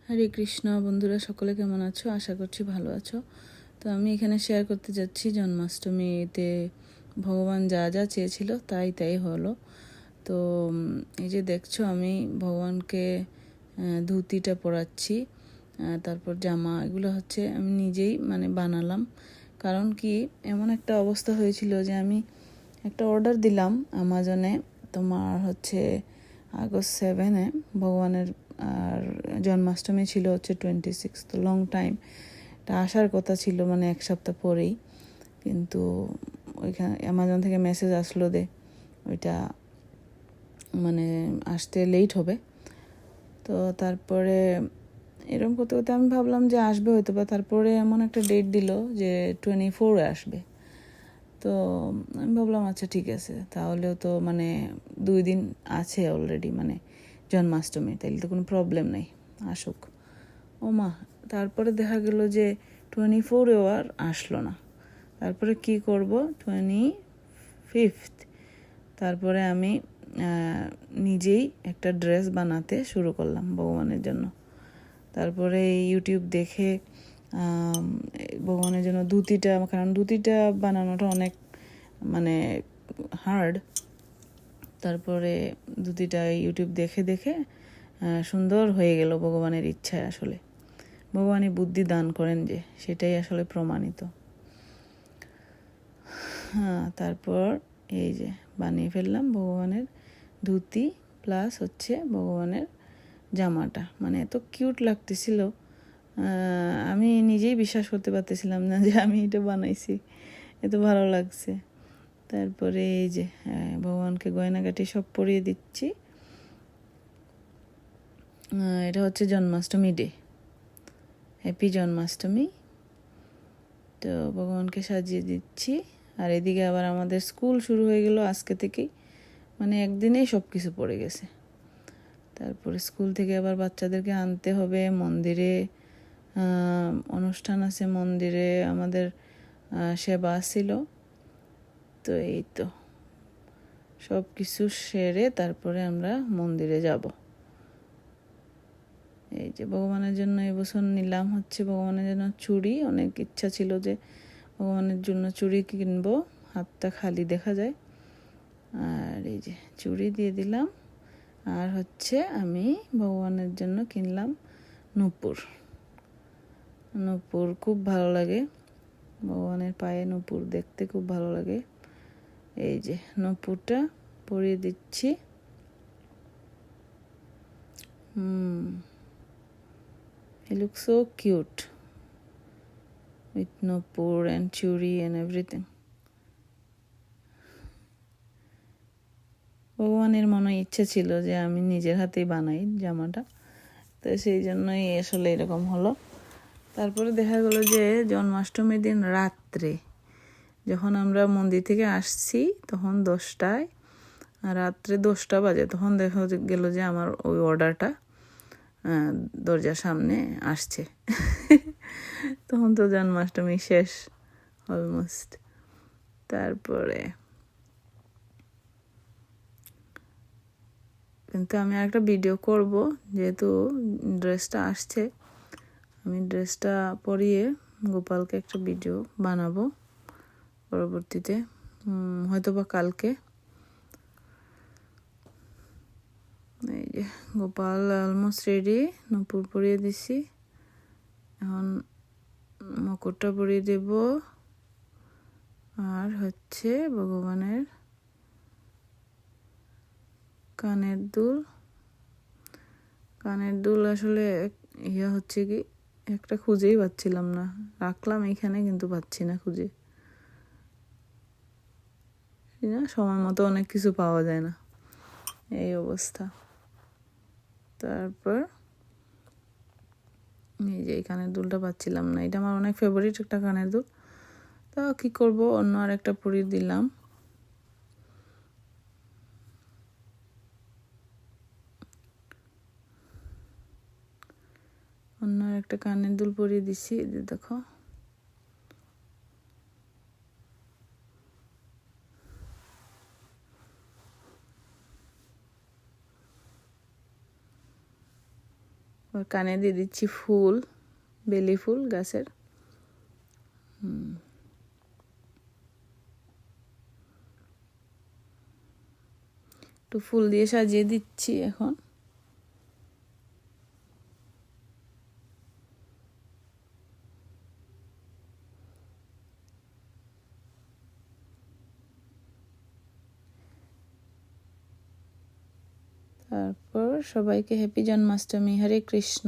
হরে কৃষ্ণ বন্ধুরা, সকলে কেমন আছো? আশা করছি ভালো আছো। তো আমি এখানে শেয়ার করতে যাচ্ছি জন্মাষ্টমীতে ভগবান যা যা চেয়েছিল তাই তাই হলো। তো এই যে দেখছো, আমি ভগবানকে ধুতিটা পরাচ্ছি, তারপর জামা, এগুলো হচ্ছে আমি নিজেই বানালাম। কারণ কি, এমন একটা অবস্থা হয়েছিল যে আমি একটা অর্ডার দিলাম অ্যামাজনে, তোমার হচ্ছে আগস্ট 7-এ ভগবানের, আর জন্মাষ্টমী ছিল হচ্ছে 26, তো লং টাইম। এটা আসার কথা ছিল এক সপ্তাহ পরেই, কিন্তু ওইখানে অ্যামাজন থেকে মেসেজ আসলো ওইটা আসতে লেট হবে। তো তারপরে এরকম করতে করতে আমি ভাবলাম যে আসবে হয়তো বা, তারপরে এমন একটা ডেট দিল যে 24 আসবে। তো আমি ভাবলাম আচ্ছা ঠিক আছে, তাহলেও তো 2 দিন আছে অলরেডি জন্মাষ্টমী, তাইলে তো কোনো প্রবলেম নেই, আসুক। ও মা, তারপরে দেখা গেল যে 24-এও আর আসলো না। তারপরে কি করব, 25, তারপরে আমি নিজেই একটা ড্রেস বানাতে শুরু করলাম ভগবানের জন্য। তারপরে ইউটিউব দেখে ভগবানের জন্য ধুতিটা, কারণ ধুতিটা বানানোটা অনেক হার্ড। তারপরে ধুতিটা ইউটিউব দেখে দেখে সুন্দর হয়ে গেল ভগবানের ইচ্ছায়। আসলে ভগবানই বুদ্ধি দান করেন, যে সেটাই আসলে প্রমাণিত। তারপর এই যে বানিয়ে ফেললাম ভগবানের ধুতি প্লাস হচ্ছে ভগবানের জামাটা। এত কিউট লাগতেছিল, আমি নিজেই বিশ্বাস করতে পারতেছিলাম না যে আমি এটা বানাইছি, এত ভালো লাগছে। তারপরে এই যে ভগবানকে গয়নাগাটি সব পরিয়ে দিচ্ছি। এটা হচ্ছে জন্মাষ্টমী ডে, হ্যাপি জন্মাষ্টমী। তো ভগবানকে সাজিয়ে দিচ্ছি। আর এদিকে আবার আমাদের স্কুল শুরু হয়ে গেল আজকে থেকেই, একদিনেই সব কিছু পড়ে গেছে। তারপরে স্কুল থেকে আবার বাচ্চাদেরকে আনতে হবে, মন্দিরে অনুষ্ঠান আছে, মন্দিরে আমাদের সেবা ছিল। তো এই তো সব কিছু সেরে তারপরে আমরা মন্দিরে যাব। এই যে ভগবানের জন্য এবছর নিলাম হচ্ছে ভগবানের জন্য চুড়ি। অনেক ইচ্ছা ছিল যে ভগবানের জন্য চুড়ি কিনবো, হাতটা খালি দেখা যায়। আর এই যে চুড়ি দিয়ে দিলাম। আর হচ্ছে আমি ভগবানের জন্য কিনলাম নূপুর। নূপুর খুব ভালো লাগে, ভগবানের পায়ে নূপুর দেখতে খুব ভালো লাগে। এই যে নূপুরটা পরিয়ে দিচ্ছি। He looks so cute with nupur and churi and everything. ভগবানের মনে ইচ্ছে ছিল যে আমি নিজের হাতেই বানাই জামাটা, তো সেই জন্যই আসলে এরকম হলো। তারপরে দেখা গেল যে জন্মাষ্টমীর দিন রাত্রে যখন আমরা মন্দির থেকে আসছি, তখন 10টায়, রাত্রে 10টা বাজে, তখন দেখা গেল যে আমার ওই অর্ডারটা দরজার সামনে আসছে। তখন তো জন্মাষ্টমী শেষ অলমোস্ট। তারপরে কিন্তু আমি একটা ভিডিও করব, যেহেতু ড্রেসটা আসছে, আমি ড্রেসটা পরিয়ে গোপালকে একটা ভিডিও বানাবো পরবর্তীতে, হয়তো বা কালকে। এই যে গোপাল অলমোস্ট রেডি, নূপুর পরিয়ে দিছি, এখন মুকুটটা পরিয়ে দেব। আর হচ্ছে ভগবানের কানের দুল আসলে হচ্ছে কি, একটা খুঁজেই পাচ্ছিলাম না, রাখলাম এখানে কিন্তু পাচ্ছি না খুঁজে। সময় মতো অনেক কিছু পাওয়া যায় না, এই অবস্থা। তারপর এই যে এই কানের দুলটা পাচ্ছিলাম না, এটা আমার অনেক ফেভারিট একটা কানের দুল। তা কি করব, অন্য আর একটা পরিয়ে দিলাম। অন্য একটা কানের দুল পরিয়ে দিছি, দেখো। ওর কানে দিয়ে দিচ্ছি ফুল, বেলি ফুল গাছের। একটু ফুল দিয়ে সাজিয়ে দিচ্ছি এখন। তারপর সবাইকে হ্যাপি জন্মাষ্টমী, হরে কৃষ্ণ।